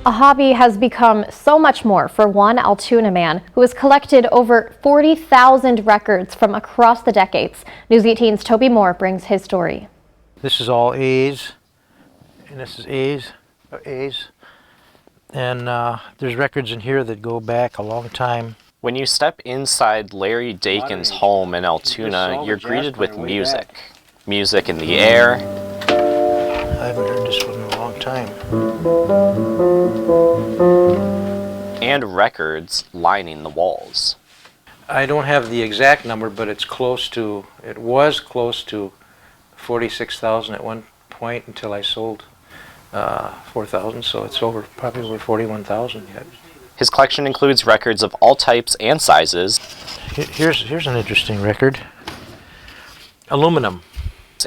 A hobby has become so much more for one Altoona man who has collected over 40,000 records from across the decades. News 18's Toby Moore brings his story. This is all A's, and this is A's. And there's records in here that go back a long time. When you step inside Larry Dakin's home in Altoona, you're greeted with music. Music in the air. I haven't heard this one in a long time. And records lining the walls. I don't have the exact number, but it was close to 46,000 at one point until I sold 4,000, so it's probably over 41,000 yet. His collection includes records of all types and sizes. Here's an interesting record. Aluminum.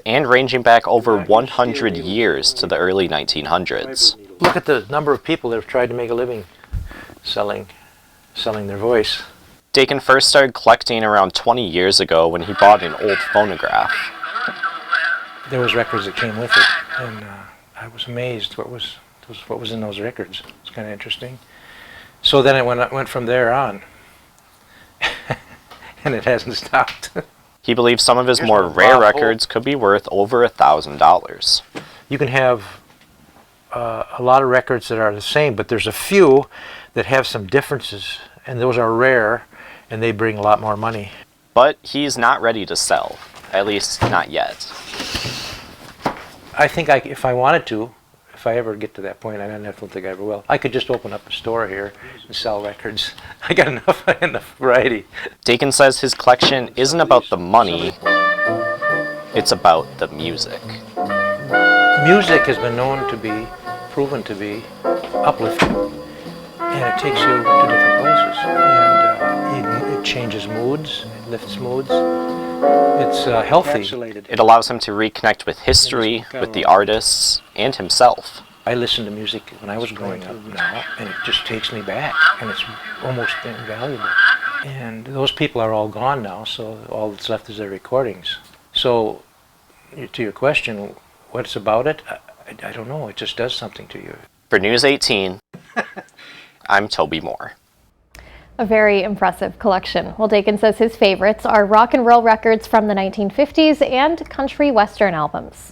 And ranging back over 100 years to the early 1900s. Look at the number of people that have tried to make a living selling their voice. Dakin first started collecting around 20 years ago when he bought an old phonograph. There was records that came with it, and I was amazed what was in those records. It's kind of interesting. So then it went from there on, and it hasn't stopped. He believes some of his more rare records could be worth over $1,000. You can have a lot of records that are the same, but there's a few that have some differences, and those are rare, and they bring a lot more money. But he's not ready to sell, at least not yet. I think if I wanted to, if I ever get to that point, I don't think I ever will, I could just open up a store here and sell records. I got enough variety. Dakin says his collection isn't about the money, it's about the music. Music has been proven to be uplifting, and it takes you to different places, and it changes moods, it lifts moods. It's healthy. It allows him to reconnect with history, with the artists, and himself. I listened to music when I was growing up now, and it just takes me back, and it's almost invaluable. And those people are all gone now, so all that's left is their recordings. So, to your question, what's about it? I don't know. It just does something to you. For News 18, I'm Toby Moore. A very impressive collection. Well, Dakin says his favorites are rock and roll records from the 1950s and country western albums.